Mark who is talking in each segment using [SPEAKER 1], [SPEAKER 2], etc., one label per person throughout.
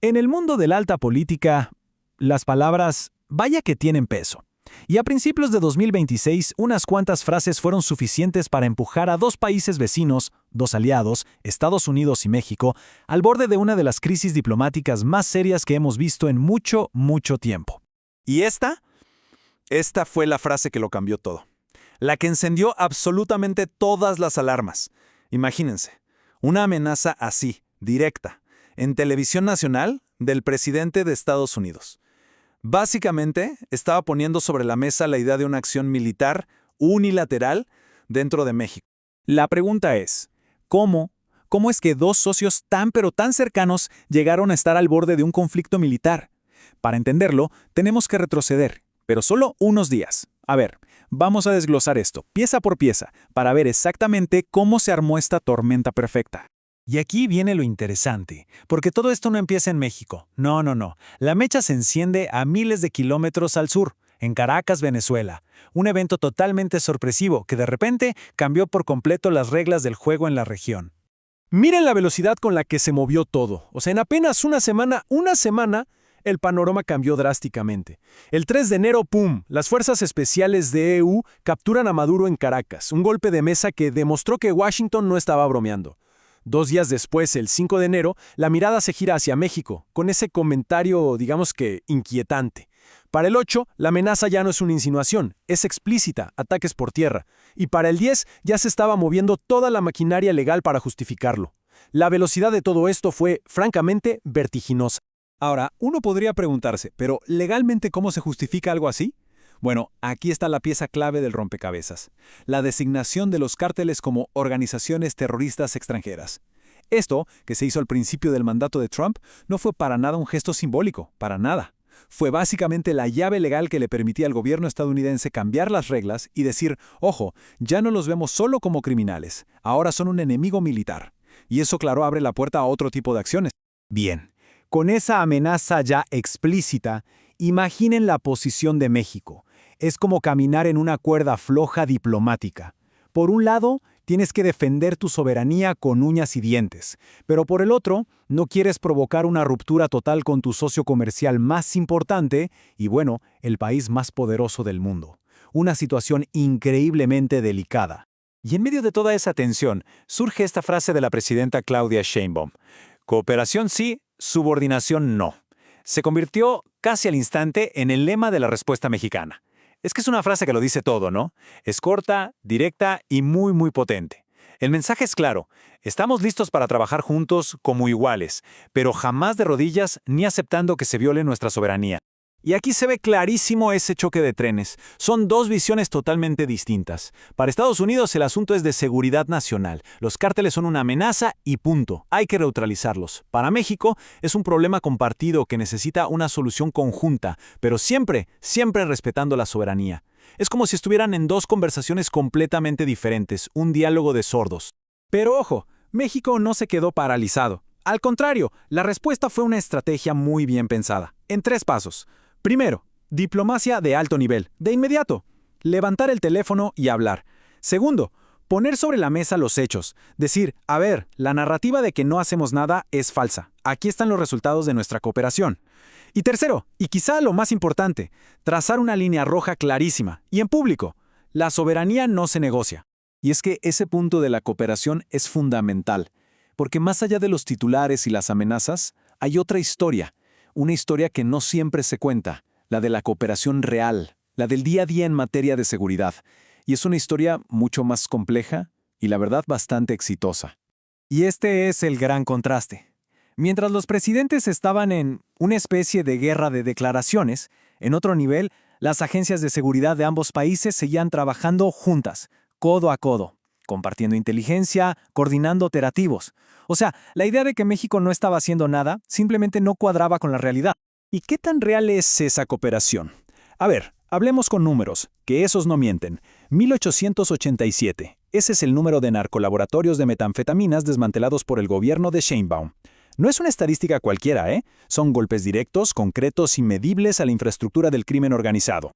[SPEAKER 1] En el mundo de la alta política, las palabras vaya que tienen peso. Y a principios de 2026, unas cuantas frases fueron suficientes para empujar a dos países vecinos, dos aliados, Estados Unidos y México, al borde de una de las crisis diplomáticas más serias que hemos visto en mucho, mucho tiempo.
[SPEAKER 2] ¿Y esta? Esta fue la frase que lo cambió todo. La que encendió absolutamente todas las alarmas. Imagínense, una amenaza así, directa, en televisión nacional del presidente de Estados Unidos. Básicamente, estaba poniendo sobre la mesa la idea de una acción militar unilateral dentro de México.
[SPEAKER 1] La pregunta es, ¿cómo? ¿Cómo es que dos socios tan pero tan cercanos llegaron a estar al borde de un conflicto militar? Para entenderlo, tenemos que retroceder, pero solo unos días. A ver, vamos a desglosar esto, pieza por pieza, para ver exactamente cómo se armó esta tormenta perfecta. Y aquí viene lo interesante, porque todo esto no empieza en México. No. La mecha se enciende a miles de kilómetros al sur, en Caracas, Venezuela. Un evento totalmente sorpresivo que de repente cambió por completo las reglas del juego en la región. Miren la velocidad con la que se movió todo. O sea, en apenas una semana, el panorama cambió drásticamente. El 3 de enero, ¡pum!, las fuerzas especiales de EU capturan a Maduro en Caracas, un golpe de mesa que demostró que Washington no estaba bromeando. 2 días después, el 5 de enero, la mirada se gira hacia México, con ese comentario, digamos que, inquietante. Para el 8, la amenaza ya no es una insinuación, es explícita, ataques por tierra. Y para el 10, ya se estaba moviendo toda la maquinaria legal para justificarlo. La velocidad de todo esto fue, francamente, vertiginosa. Ahora, uno podría preguntarse, ¿pero legalmente cómo se justifica algo así? Bueno, aquí está la pieza clave del rompecabezas, la designación de los cárteles como organizaciones terroristas extranjeras. Esto, que se hizo al principio del mandato de Trump, no fue para nada un gesto simbólico, para nada. Fue básicamente la llave legal que le permitía al gobierno estadounidense cambiar las reglas y decir, ojo, ya no los vemos solo como criminales, ahora son un enemigo militar. Y eso, claro, abre la puerta a otro tipo de acciones. Bien, con esa amenaza ya explícita, imaginen la posición de México. Es como caminar en una cuerda floja diplomática. Por un lado, tienes que defender tu soberanía con uñas y dientes, pero por el otro, no quieres provocar una ruptura total con tu socio comercial más importante y, bueno, el país más poderoso del mundo. Una situación increíblemente delicada. Y en medio de toda esa tensión, surge esta frase de la presidenta Claudia Sheinbaum. Cooperación sí, subordinación no. Se convirtió casi al instante en el lema de la respuesta mexicana. Es que es una frase que lo dice todo, ¿no? Es corta, directa y muy, muy potente. El mensaje es claro. Estamos listos para trabajar juntos como iguales, pero jamás de rodillas ni aceptando que se viole nuestra soberanía. Y aquí se ve clarísimo ese choque de trenes. Son dos visiones totalmente distintas. Para Estados Unidos el asunto es de seguridad nacional. Los cárteles son una amenaza y punto. Hay que neutralizarlos. Para México es un problema compartido que necesita una solución conjunta, pero siempre respetando la soberanía. Es como si estuvieran en dos conversaciones completamente diferentes, un diálogo de sordos. Pero ojo, México no se quedó paralizado. Al contrario, la respuesta fue una estrategia muy bien pensada, en 3 pasos. Primero, diplomacia de alto nivel, de inmediato. Levantar el teléfono y hablar. Segundo, poner sobre la mesa los hechos. Decir, a ver, la narrativa de que no hacemos nada es falsa. Aquí están los resultados de nuestra cooperación. Y tercero, y quizá lo más importante, trazar una línea roja clarísima, y en público. La soberanía no se negocia. Y es que ese punto de la cooperación es fundamental, porque más allá de los titulares y las amenazas, hay otra historia. Una historia que no siempre se cuenta, la de la cooperación real, la del día a día en materia de seguridad. Y es una historia mucho más compleja y, la verdad, bastante exitosa. Y este es el gran contraste. Mientras los presidentes estaban en una especie de guerra de declaraciones, en otro nivel, las agencias de seguridad de ambos países seguían trabajando juntas, codo a codo, compartiendo inteligencia, coordinando operativos. O sea, la idea de que México no estaba haciendo nada simplemente no cuadraba con la realidad. ¿Y qué tan real es esa cooperación? A ver, hablemos con números, que esos no mienten. 1887. Ese es el número de narcolaboratorios de metanfetaminas desmantelados por el gobierno de Sheinbaum. No es una estadística cualquiera, ¿eh? Son golpes directos, concretos y medibles a la infraestructura del crimen organizado.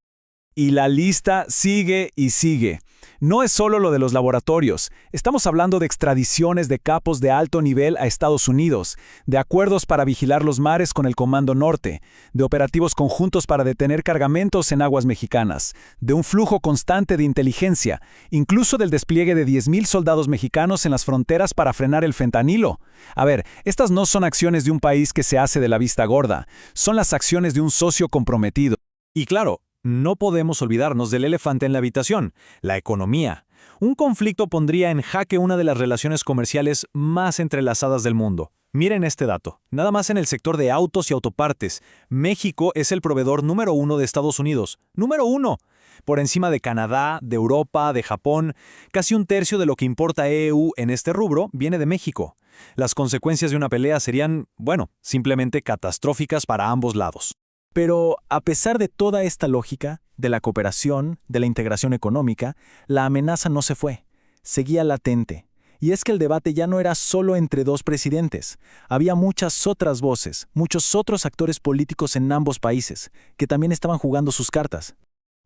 [SPEAKER 1] Y la lista sigue y sigue. No es solo lo de los laboratorios. Estamos hablando de extradiciones de capos de alto nivel a Estados Unidos, de acuerdos para vigilar los mares con el Comando Norte, de operativos conjuntos para detener cargamentos en aguas mexicanas, de un flujo constante de inteligencia, incluso del despliegue de 10,000 soldados mexicanos en las fronteras para frenar el fentanilo. A ver, estas no son acciones de un país que se hace de la vista gorda, son las acciones de un socio comprometido.
[SPEAKER 2] Y claro, no podemos olvidarnos del elefante en la habitación, la economía. Un conflicto pondría en jaque una de las relaciones comerciales más entrelazadas del mundo. Miren este dato. Nada más en el sector de autos y autopartes, México es el proveedor número 1 de Estados Unidos. ¡Número 1! Por encima de Canadá, de Europa, de Japón. Casi un tercio de lo que importa EU en este rubro viene de México. Las consecuencias de una pelea serían, bueno, simplemente catastróficas para ambos lados.
[SPEAKER 1] Pero, a pesar de toda esta lógica, de la cooperación, de la integración económica, la amenaza no se fue. Seguía latente. Y es que el debate ya no era solo entre dos presidentes. Había muchas otras voces, muchos otros actores políticos en ambos países, que también estaban jugando sus cartas.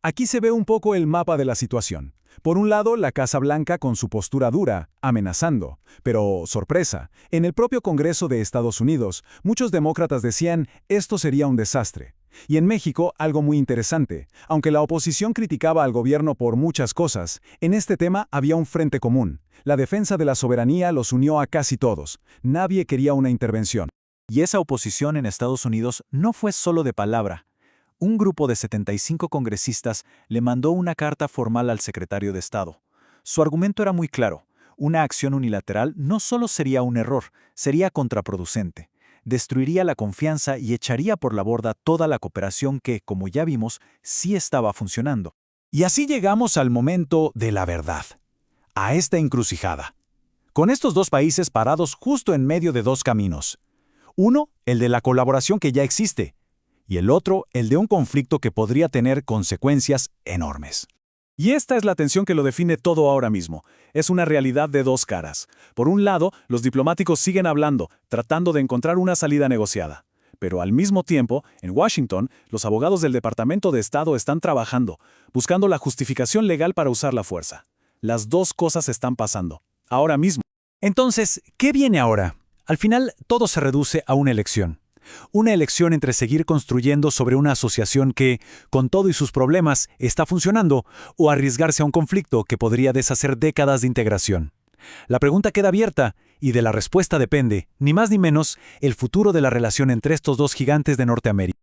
[SPEAKER 3] Aquí se ve un poco el mapa de la situación. Por un lado, la Casa Blanca con su postura dura, amenazando. Pero, sorpresa, en el propio Congreso de Estados Unidos, muchos demócratas decían, esto sería un desastre. Y en México, algo muy interesante. Aunque la oposición criticaba al gobierno por muchas cosas, en este tema había un frente común. La defensa de la soberanía los unió a casi todos. Nadie quería una intervención.
[SPEAKER 2] Y esa oposición en Estados Unidos no fue solo de palabra. Un grupo de 75 congresistas le mandó una carta formal al secretario de Estado. Su argumento era muy claro. Una acción unilateral no solo sería un error, sería contraproducente. Destruiría la confianza y echaría por la borda toda la cooperación que, como ya vimos, sí estaba funcionando. Y así llegamos al momento de la verdad, a esta encrucijada. Con estos dos países parados justo en medio de dos caminos. Uno, el de la colaboración que ya existe, y el otro, el de un conflicto que podría tener consecuencias enormes.
[SPEAKER 3] Y esta es la tensión que lo define todo ahora mismo. Es una realidad de dos caras. Por un lado, los diplomáticos siguen hablando, tratando de encontrar una salida negociada. Pero al mismo tiempo, en Washington, los abogados del Departamento de Estado están trabajando, buscando la justificación legal para usar la fuerza. Las dos cosas están pasando, ahora mismo.
[SPEAKER 2] Entonces, ¿qué viene ahora? Al final, todo se reduce a una elección. Una elección entre seguir construyendo sobre una asociación que, con todo y sus problemas, está funcionando, o arriesgarse a un conflicto que podría deshacer décadas de integración. La pregunta queda abierta, y de la respuesta depende, ni más ni menos, el futuro de la relación entre estos dos gigantes de Norteamérica.